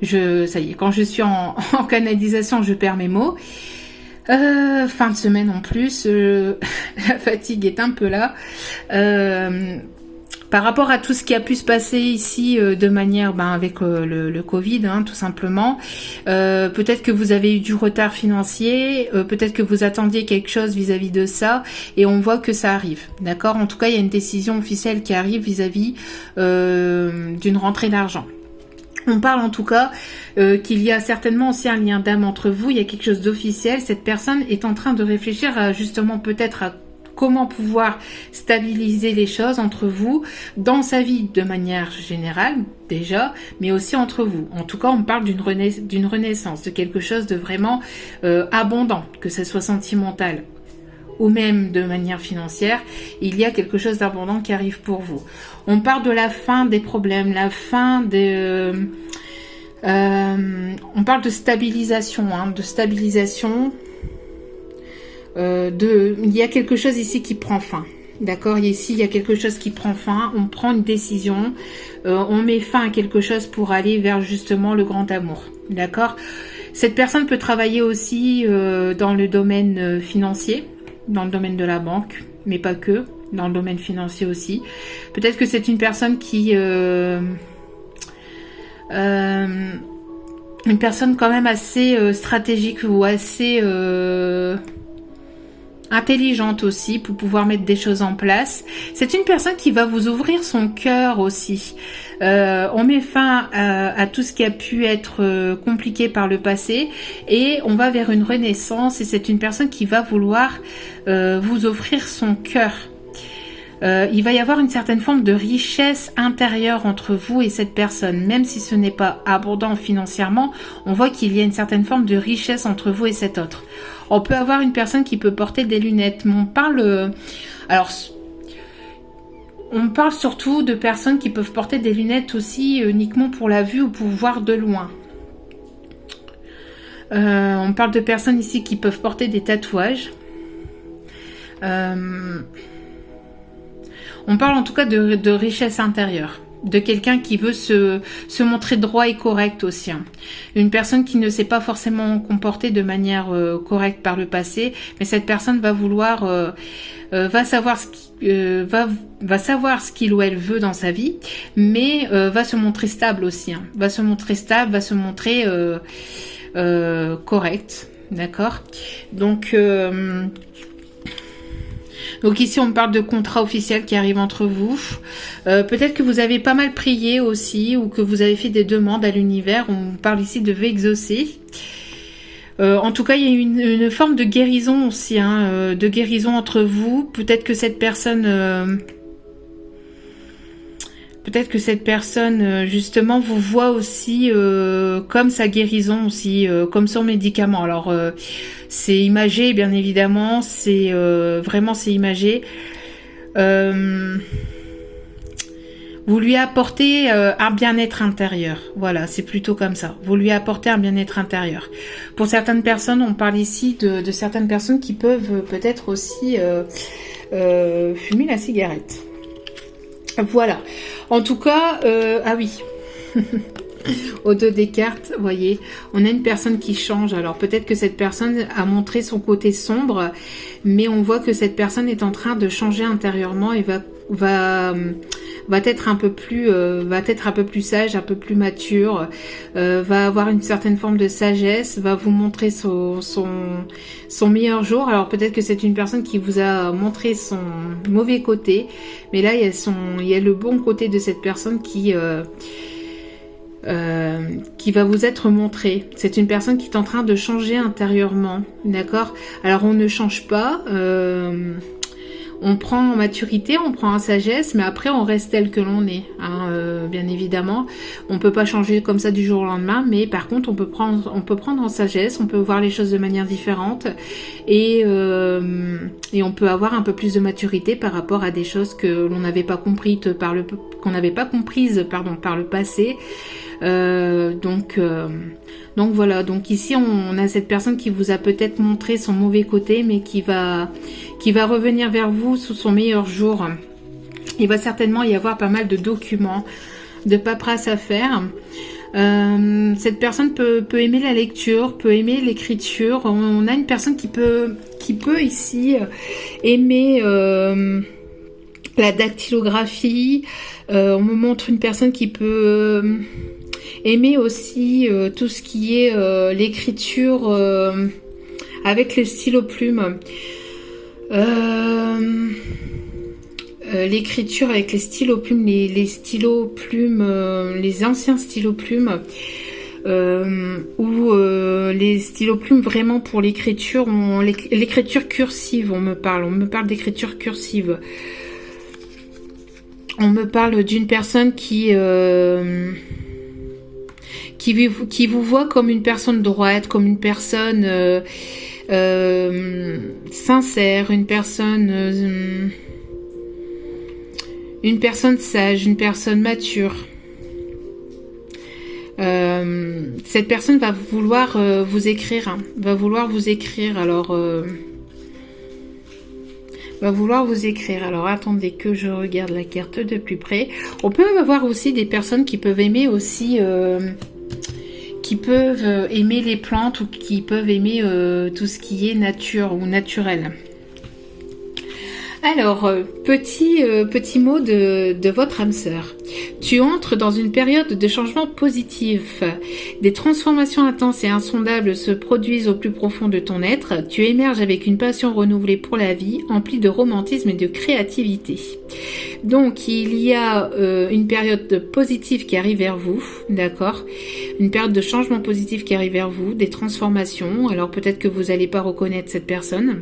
[SPEAKER 1] ça y est, quand je suis en canalisation, je perds mes mots. Fin de semaine en plus, la fatigue est un peu là. Par rapport à tout ce qui a pu se passer ici de manière avec le Covid, hein, tout simplement, peut-être que vous avez eu du retard financier, peut-être que vous attendiez quelque chose vis-à-vis de ça, et on voit que ça arrive, d'accord ? En tout cas, il y a une décision officielle qui arrive vis-à-vis d'une rentrée d'argent. On parle en tout cas qu'il y a certainement aussi un lien d'âme entre vous, il y a quelque chose d'officiel. Cette personne est en train de réfléchir à, justement, peut-être à comment pouvoir stabiliser les choses entre vous, dans sa vie de manière générale déjà, mais aussi entre vous. En tout cas, on parle d'une renaissance, de quelque chose de vraiment abondant, que ce soit sentimental ou même de manière financière. Il y a quelque chose d'abondant qui arrive pour vous. On parle de la fin des problèmes, la fin de... on parle de stabilisation, hein, de stabilisation. Il y a quelque chose ici qui prend fin. D'accord, ici il y a quelque chose qui prend fin, on prend une décision, on met fin à quelque chose pour aller vers justement le grand amour. D'accord. Cette personne peut travailler aussi dans le domaine financier, dans le domaine de la banque, mais pas que, dans le domaine financier aussi. Peut-être que c'est une personne qui... une personne quand même assez stratégique ou assez intelligente aussi pour pouvoir mettre des choses en place. C'est une personne qui va vous ouvrir son cœur aussi. On met fin à tout ce qui a pu être compliqué par le passé, et on va vers une renaissance, et c'est une personne qui va vouloir vous offrir son cœur. Il va y avoir une certaine forme de richesse intérieure entre vous et cette personne, même si ce n'est pas abondant financièrement. On voit qu'il y a une certaine forme de richesse entre vous et cet autre. On peut avoir une personne qui peut porter des lunettes, mais on parle... on parle surtout de personnes qui peuvent porter des lunettes aussi uniquement pour la vue ou pour voir de loin. On parle de personnes ici qui peuvent porter des tatouages. On parle en tout cas de richesse intérieure, de quelqu'un qui veut se montrer droit et correct aussi. Hein. Une personne qui ne s'est pas forcément comportée de manière correcte par le passé, mais cette personne va vouloir, va savoir ce qu'il ou elle veut dans sa vie, mais va se montrer stable aussi. Hein. Va se montrer stable, va se montrer correct, d'accord ? Donc ici, on parle de contrat officiel qui arrive entre vous. Peut-être que vous avez pas mal prié aussi, ou que vous avez fait des demandes à l'univers. On parle ici de vœux exaucés. En tout cas, il y a une forme de guérison aussi, hein, de guérison entre vous. Peut-être que cette personne Peut-être que cette personne, justement, vous voit aussi comme sa guérison, aussi comme son médicament. Alors, c'est imagé, bien évidemment, c'est vraiment c'est imagé. Vous lui apportez un bien-être intérieur. Voilà, c'est plutôt comme ça. Vous lui apportez un bien-être intérieur. Pour certaines personnes, on parle ici de certaines personnes qui peuvent peut-être aussi fumer la cigarette. Voilà. En tout cas, ah oui. Au dos des cartes, vous voyez, on a une personne qui change. Alors peut-être que cette personne a montré son côté sombre, mais on voit que cette personne est en train de changer intérieurement et va être un peu plus sage, un peu plus mature, va avoir une certaine forme de sagesse, va vous montrer son meilleur jour. Alors peut-être que c'est une personne qui vous a montré son mauvais côté, mais là il y a le bon côté de cette personne qui va vous être montré. C'est une personne qui est en train de changer intérieurement, d'accord? Alors on ne change pas, on prend en maturité, on prend en sagesse, mais après on reste tel que l'on est, hein, bien évidemment. On peut pas changer comme ça du jour au lendemain, mais par contre on peut prendre en sagesse, on peut voir les choses de manière différente et on peut avoir un peu plus de maturité par rapport à des choses que l'on n'avait pas comprises par le passé. Donc voilà, donc ici on a cette personne qui vous a peut-être montré son mauvais côté, mais qui va revenir vers vous sous son meilleur jour. Il va certainement y avoir pas mal de documents, de paperasse à faire. Cette personne peut aimer la lecture, peut aimer l'écriture. On a une personne qui peut ici aimer la dactylographie. On me montre une personne qui peut aimer aussi tout ce qui est l'écriture avec le stylo plume. L'écriture avec les stylos plumes, les stylos plumes, les anciens stylos plumes, ou les stylos plumes vraiment pour l'écriture, l'écriture cursive, on me parle d'écriture cursive. On me parle d'une personne qui vous voit comme une personne droite, comme une personne sincère, une personne sage, une personne mature. Cette personne va vouloir vous écrire, hein, va vouloir vous écrire. Alors attendez que je regarde la carte de plus près. On peut avoir aussi des personnes qui peuvent aimer aussi aimer les plantes, ou qui peuvent aimer tout ce qui est nature ou naturel. Alors, petit mot de votre âme sœur. Tu entres dans une période de changement positif. Des transformations intenses et insondables se produisent au plus profond de ton être. Tu émerges avec une passion renouvelée pour la vie, emplie de romantisme et de créativité. Donc, il y a une période positive qui arrive vers vous, d'accord? Une période de changement positif qui arrive vers vous, des transformations. Alors, peut-être que vous n'allez pas reconnaître cette personne.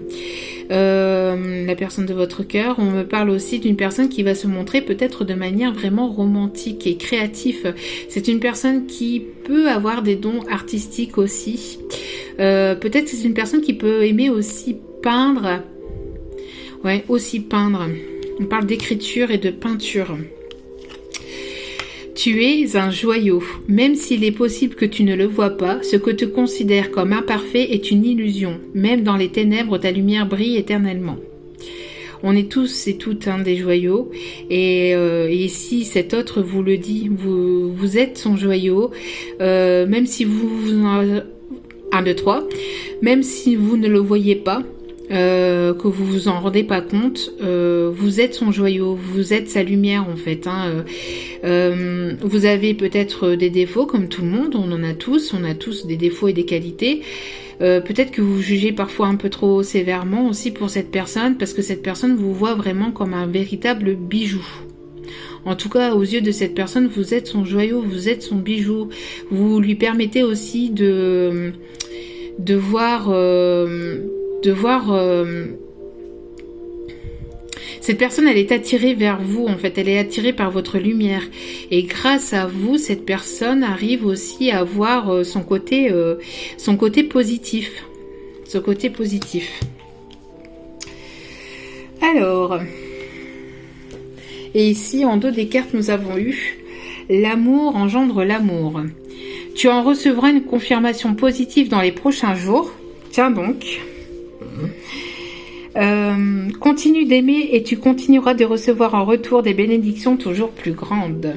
[SPEAKER 1] La personne de votre cœur. On me parle aussi d'une personne qui va se montrer peut-être de manière vraiment romantique et créative. C'est une personne qui peut avoir des dons artistiques aussi. Peut-être c'est une personne qui peut aimer aussi peindre. Ouais, aussi peindre. On parle d'écriture et de peinture. Tu es un joyau. Même s'il est possible que tu ne le vois pas, ce que tu considères comme imparfait est une illusion. Même dans les ténèbres, ta lumière brille éternellement. On est tous et toutes des joyaux. Et ici, cet autre vous le dit. Vous êtes son joyau. Même si vous... 1, 2, 3. Même si vous ne le voyez pas, que vous vous en rendez pas compte, vous êtes son joyau, vous êtes sa lumière en fait, hein. Vous avez peut-être des défauts comme tout le monde, on a tous des défauts et des qualités. Peut-être que vous jugez parfois un peu trop sévèrement aussi pour cette personne, parce que cette personne vous voit vraiment comme un véritable bijou. En tout cas, aux yeux de cette personne, vous êtes son joyau, vous êtes son bijou. Vous lui permettez aussi de voir Cette personne, elle est attirée vers vous, en fait. Elle est attirée par votre lumière. Et grâce à vous, cette personne arrive aussi à voir son côté positif. Son côté positif. Alors, et ici, en dos des cartes, nous avons eu l'amour engendre l'amour. Tu en recevras une confirmation positive dans les prochains jours. Tiens donc. Continue d'aimer et tu continueras de recevoir en retour des bénédictions toujours plus grandes.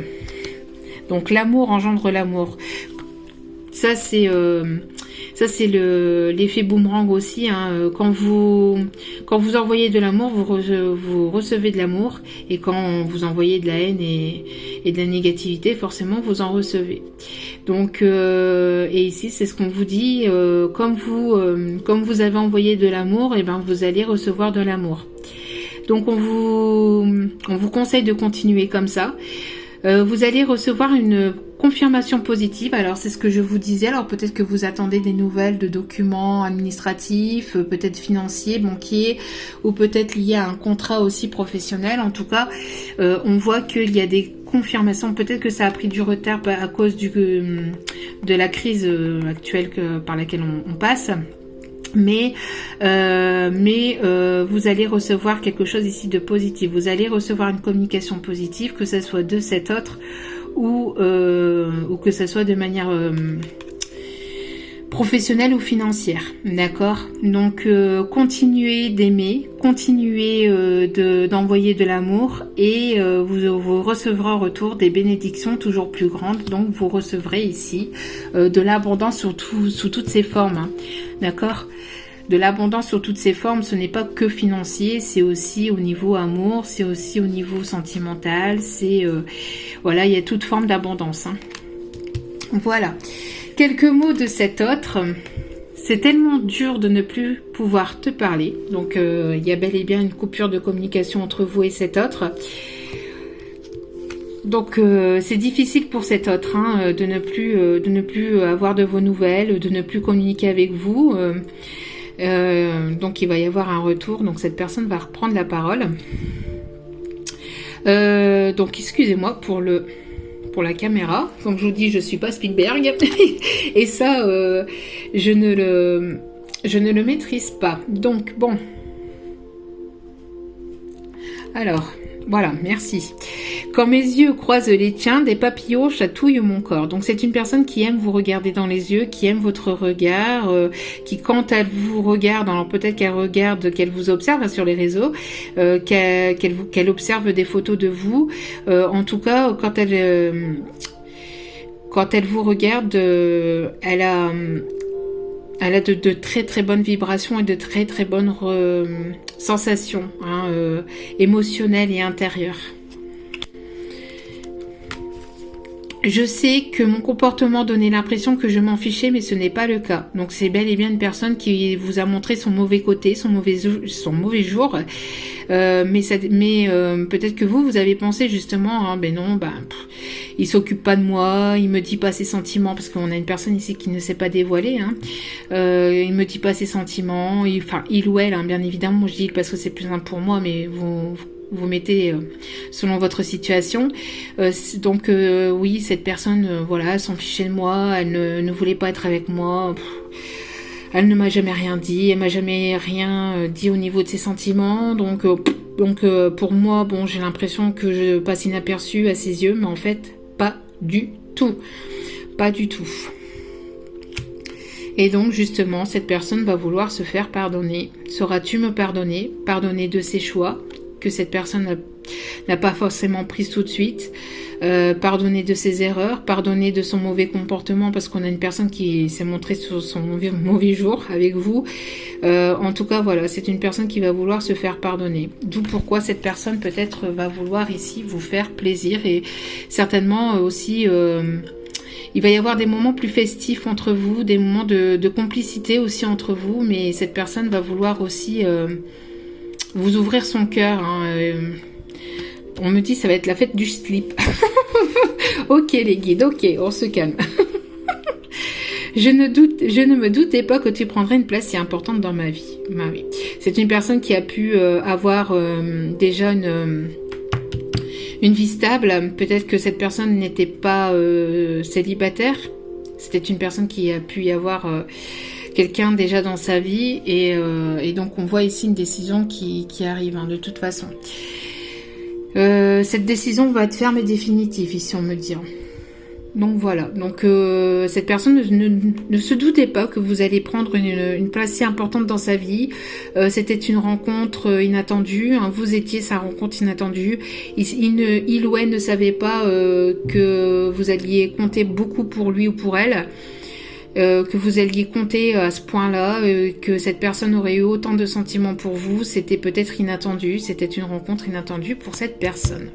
[SPEAKER 1] Donc l'amour engendre l'amour. Ça c'est l'effet boomerang aussi. Hein. Quand vous envoyez de l'amour, vous recevez de l'amour. Et quand vous envoyez de la haine et de la négativité, forcément vous en recevez. Donc et ici c'est ce qu'on vous dit. Comme vous avez envoyé de l'amour, et ben vous allez recevoir de l'amour. Donc on vous conseille de continuer comme ça. Vous allez recevoir une confirmation positive. Alors c'est ce que je vous disais. Alors peut-être que vous attendez des nouvelles de documents administratifs, peut-être financiers, banquiers, ou peut-être liés à un contrat aussi professionnel. En tout cas, on voit qu'il y a des confirmations. Peut-être que ça a pris du retard à cause de la crise actuelle par laquelle on passe. Mais vous allez recevoir quelque chose ici de positif. Vous allez recevoir une communication positive, que ce soit de cet autre ou que ce soit de manière professionnelle ou financière. D'accord? Donc continuez d'aimer, continuez d'envoyer de l'amour et vous recevrez en retour des bénédictions toujours plus grandes. Donc vous recevrez ici de l'abondance sous toutes ses formes. Hein. D'accord? De l'abondance sur toutes ses formes, ce n'est pas que financier, c'est aussi au niveau amour, c'est aussi au niveau sentimental, c'est voilà, il y a toute forme d'abondance. Hein. Voilà. Quelques mots de cet autre. C'est tellement dur de ne plus pouvoir te parler. Donc il y a bel et bien une coupure de communication entre vous et cet autre. Donc c'est difficile pour cet autre hein, de ne plus avoir de vos nouvelles, de ne plus communiquer avec vous. Donc il va y avoir un retour, donc cette personne va reprendre la parole. Donc excusez-moi pour la caméra, comme je vous dis je suis pas Spielberg et ça je ne le maîtrise pas. Donc bon, alors voilà, merci. Quand mes yeux croisent les tiens, des papillons chatouillent mon corps. Donc c'est une personne qui aime vous regarder dans les yeux, qui aime votre regard, qui quand elle vous regarde, alors peut-être qu'elle vous observe sur les réseaux, qu'elle observe des photos de vous. En tout cas, quand elle vous regarde, elle a de très très bonnes vibrations et de très très bonnes sensations hein, émotionnelles et intérieures. Je sais que mon comportement donnait l'impression que je m'en fichais, mais ce n'est pas le cas. Donc c'est bel et bien une personne qui vous a montré son mauvais côté, son mauvais jour. Mais peut-être que vous avez pensé justement, hein, ben non, il s'occupe pas de moi, il me dit pas ses sentiments, parce qu'on a une personne ici qui ne sait pas dévoiler. Hein. Il me dit pas ses sentiments, il ou elle, hein, bien évidemment, moi je dis parce que c'est plus simple pour moi, mais vous mettez selon votre situation. Donc oui, cette personne, voilà, s'en fichait de moi, elle ne voulait pas être avec moi. Elle ne m'a jamais rien dit, elle m'a jamais rien dit au niveau de ses sentiments. Donc pour moi, bon, j'ai l'impression que je passe inaperçue à ses yeux, mais en fait, pas du tout. Pas du tout. Et donc justement, cette personne va vouloir se faire pardonner. Sauras-tu me pardonner? Pardonner de ses choix que cette personne n'a pas forcément prise tout de suite, pardonner de ses erreurs, pardonner de son mauvais comportement, parce qu'on a une personne qui s'est montrée sur son mauvais jour avec vous. En tout cas, voilà, c'est une personne qui va vouloir se faire pardonner. D'où pourquoi cette personne peut-être va vouloir ici vous faire plaisir et certainement aussi... il va y avoir des moments plus festifs entre vous, des moments de complicité aussi entre vous, mais cette personne va vouloir aussi vous ouvrir son cœur. Hein. On me dit ça va être la fête du slip. Ok les guides, ok, on se calme. Je ne me doutais pas que tu prendrais une place si importante dans ma vie. C'est une personne qui a pu avoir déjà une vie stable. Peut-être que cette personne n'était pas célibataire. C'était une personne qui a pu y avoir quelqu'un déjà dans sa vie. Et donc on voit ici une décision qui arrive de toute façon. Cette décision va être ferme et définitive ici on me dit. Donc voilà, donc cette personne ne se doutait pas que vous allez prendre une place si importante dans sa vie. C'était une rencontre inattendue, vous étiez sa rencontre inattendue. Il ou elle ne savait pas que vous alliez compter beaucoup pour lui ou pour elle, que vous alliez compter à ce point-là, que cette personne aurait eu autant de sentiments pour vous. C'était peut-être inattendu, c'était une rencontre inattendue pour cette personne.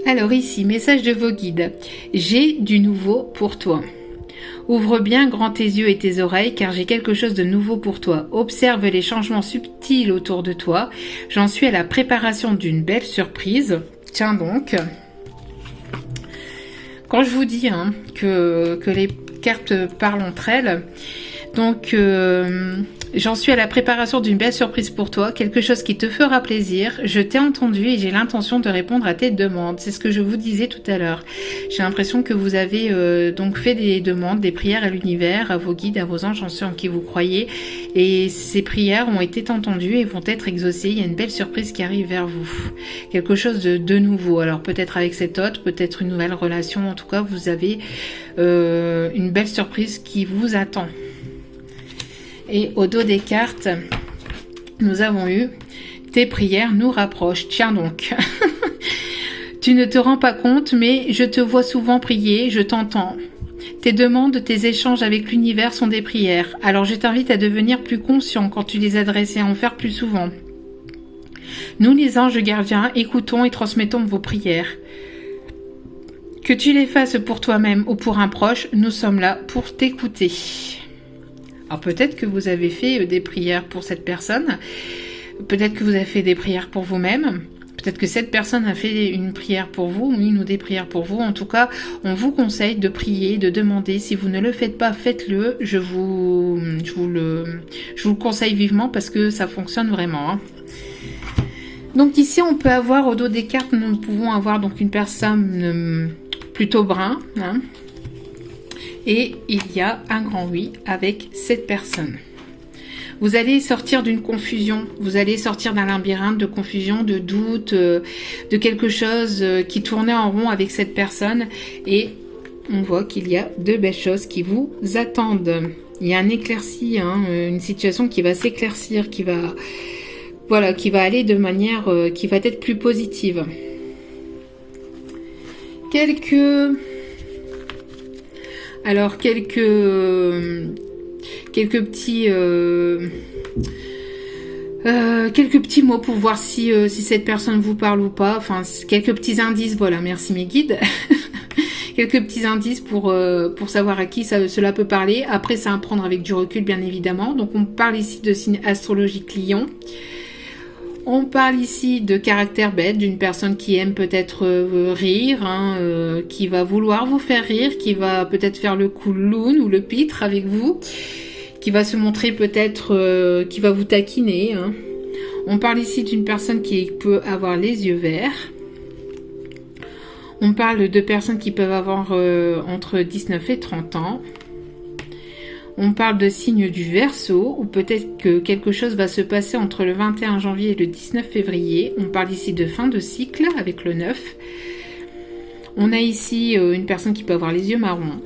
[SPEAKER 1] Alors ici, message de vos guides. J'ai du nouveau pour toi. Ouvre bien grand tes yeux et tes oreilles car j'ai quelque chose de nouveau pour toi. Observe les changements subtils autour de toi. J'en suis à la préparation d'une belle surprise. Tiens donc. Quand je vous dis que les cartes parlent entre elles, donc j'en suis à la préparation d'une belle surprise pour toi, quelque chose qui te fera plaisir. Je t'ai entendu et j'ai l'intention de répondre à tes demandes. C'est ce que je vous disais tout à l'heure. J'ai l'impression que vous avez donc fait des demandes, des prières à l'univers, à vos guides, à vos anges, en ceux en qui vous croyez. Et ces prières ont été entendues et vont être exaucées. Il y a une belle surprise qui arrive vers vous. Quelque chose de nouveau. Alors peut-être avec cet hôte, peut-être une nouvelle relation. En tout cas, vous avez une belle surprise qui vous attend. Et au dos des cartes, nous avons eu « Tes prières nous rapprochent ». Tiens donc. Tu ne te rends pas compte, mais je te vois souvent prier, je t'entends. Tes demandes, tes échanges avec l'univers sont des prières. Alors je t'invite à devenir plus conscient quand tu les adresses et à en faire plus souvent. Nous, les anges gardiens, écoutons et transmettons vos prières. Que tu les fasses pour toi-même ou pour un proche, nous sommes là pour t'écouter. Alors peut-être que vous avez fait des prières pour cette personne, peut-être que vous avez fait des prières pour vous-même, peut-être que cette personne a fait une prière pour vous, une ou des prières pour vous. En tout cas, on vous conseille de prier, de demander. Si vous ne le faites pas, faites-le. Je vous le conseille vivement parce que ça fonctionne vraiment. Donc ici, on peut avoir au dos des cartes, nous pouvons avoir donc une personne plutôt brun, et il y a un grand oui avec cette personne. Vous allez sortir d'une confusion, vous allez sortir d'un labyrinthe de confusion, de doute, de quelque chose qui tournait en rond avec cette personne. Et on voit qu'il y a de belles choses qui vous attendent. Il y a un éclairci, une situation qui va s'éclaircir, qui va aller de manière qui va être plus positive. Quelques petits mots pour voir si cette personne vous parle ou pas. Enfin, quelques petits indices. Voilà, merci mes guides. Quelques petits indices pour savoir à qui cela peut parler. Après, ça à prendre avec du recul, bien évidemment. Donc, on parle ici de signe astrologique Lion. On parle ici de caractère bête, d'une personne qui aime peut-être rire, qui va vouloir vous faire rire, qui va peut-être faire le clown ou le pitre avec vous, qui va se montrer peut-être, qui va vous taquiner. On parle ici d'une personne qui peut avoir les yeux verts. On parle de personnes qui peuvent avoir entre 19 et 30 ans. On parle de signes du Verseau, ou peut-être que quelque chose va se passer entre le 21 janvier et le 19 février. On parle ici de fin de cycle avec le 9. On a ici une personne qui peut avoir les yeux marrons.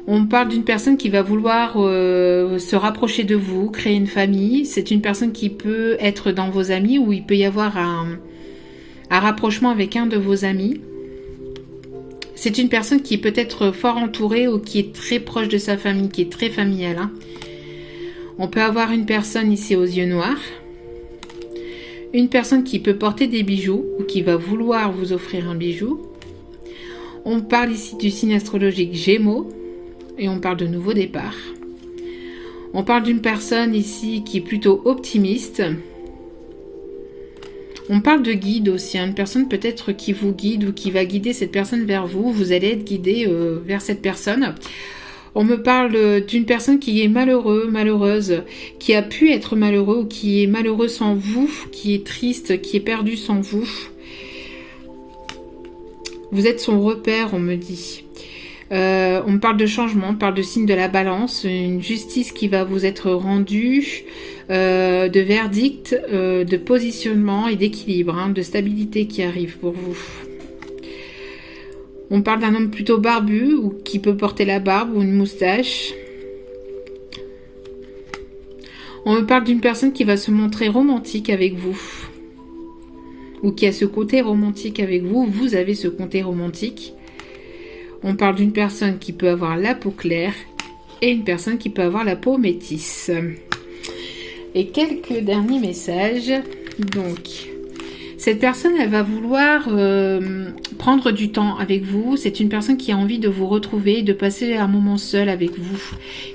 [SPEAKER 1] On parle d'une personne qui va vouloir se rapprocher de vous, créer une famille. C'est une personne qui peut être dans vos amis, ou il peut y avoir un rapprochement avec un de vos amis. C'est une personne qui peut être fort entourée ou qui est très proche de sa famille, qui est très familiale. On peut avoir une personne ici aux yeux noirs. Une personne qui peut porter des bijoux ou qui va vouloir vous offrir un bijou. On parle ici du signe astrologique Gémeaux et on parle de nouveau départ. On parle d'une personne ici qui est plutôt optimiste. On parle de guide aussi, une personne peut-être qui vous guide ou qui va guider cette personne vers vous. Vous allez être guidé vers cette personne. On me parle d'une personne qui est malheureux, malheureuse, qui a pu être malheureux ou qui est malheureux sans vous, qui est triste, qui est perdu sans vous. Vous êtes son repère, on me dit. On me parle de changement, on parle de signe de la balance, une justice qui va vous être rendue, de verdict, de positionnement et d'équilibre, hein, de stabilité qui arrive pour vous. On parle d'un homme plutôt barbu ou qui peut porter la barbe ou une moustache. On me parle d'une personne qui va se montrer romantique avec vous. Ou qui a ce côté romantique avec vous. Vous avez ce côté romantique. On parle d'une personne qui peut avoir la peau claire et une personne qui peut avoir la peau métisse. Et quelques derniers messages. Donc, cette personne, elle va vouloir prendre du temps avec vous. C'est une personne qui a envie de vous retrouver, de passer un moment seul avec vous.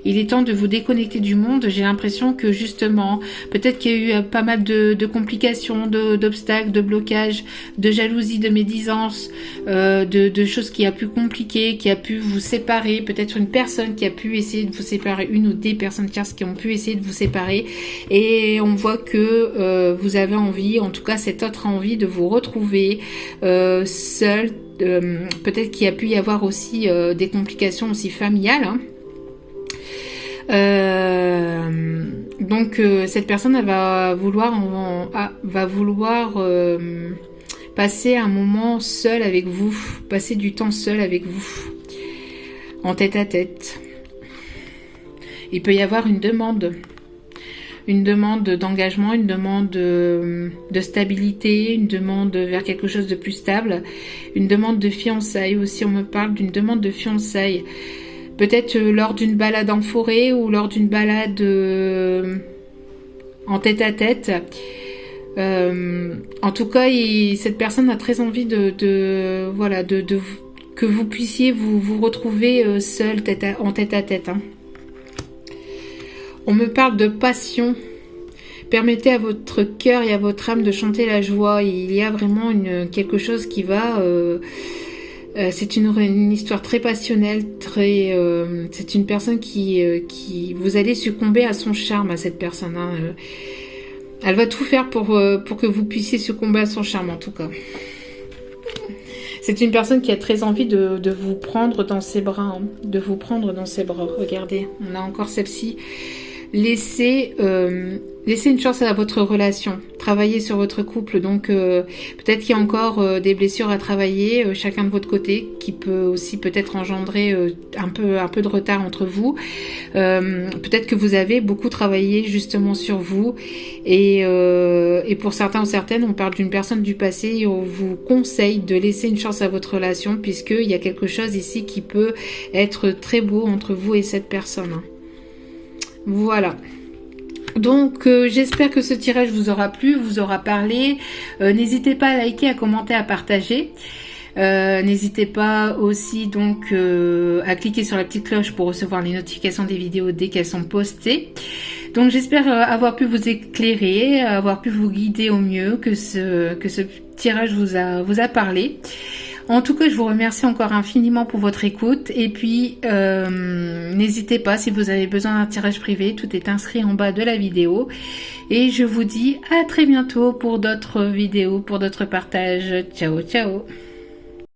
[SPEAKER 1] Il est temps de vous déconnecter du monde. J'ai l'impression que justement, peut-être qu'il y a eu pas mal de complications, d'obstacles, de blocages, de jalousie, de médisance, de choses qui a pu compliquer, qui a pu vous séparer. Peut-être une personne qui a pu essayer de vous séparer, une ou des personnes tierces qui ont pu essayer de vous séparer. Et on voit que vous avez envie, en tout cas cet autre a envie de vous retrouver seul. Peut-être qu'il y a pu y avoir aussi des complications aussi familiales. Hein. Donc cette personne elle va vouloir passer un moment seul avec vous, passer du temps seul avec vous, en tête à tête. Il peut y avoir une demande d'engagement, une demande de stabilité, une demande vers quelque chose de plus stable, une demande de fiançailles aussi. On me parle d'une demande de fiançailles. Peut-être lors d'une balade en forêt ou lors d'une balade en tête à tête. En tout cas, cette personne a très envie que vous puissiez vous retrouver seul en tête à tête. Hein. On me parle de passion. Permettez à votre cœur et à votre âme de chanter la joie. Il y a vraiment quelque chose qui va... c'est une histoire très passionnelle. C'est une personne qui... Vous allez succomber à son charme, à cette personne. Hein. Elle va tout faire pour que vous puissiez succomber à son charme, en tout cas. C'est une personne qui a très envie de vous prendre dans ses bras. Hein. De vous prendre dans ses bras. Regardez, on a encore celle-ci. Laissez une chance à votre relation. Travaillez sur votre couple. Donc peut-être qu'il y a encore des blessures à travailler, chacun de votre côté, qui peut aussi peut-être engendrer un peu de retard entre vous. Peut-être que vous avez beaucoup travaillé justement sur vous. Et pour certains ou certaines, on parle d'une personne du passé et on vous conseille de laisser une chance à votre relation, puisqu'il y a quelque chose ici qui peut être très beau entre vous et cette personne. Voilà. Donc j'espère que ce tirage vous aura plu, vous aura parlé. N'hésitez pas à liker, à commenter, à partager. N'hésitez pas aussi donc à cliquer sur la petite cloche pour recevoir les notifications des vidéos dès qu'elles sont postées. Donc j'espère avoir pu vous éclairer, avoir pu vous guider au mieux, que ce tirage vous a parlé. En tout cas, je vous remercie encore infiniment pour votre écoute. Et puis, n'hésitez pas, si vous avez besoin d'un tirage privé, tout est inscrit en bas de la vidéo. Et je vous dis à très bientôt pour d'autres vidéos, pour d'autres partages. Ciao, ciao!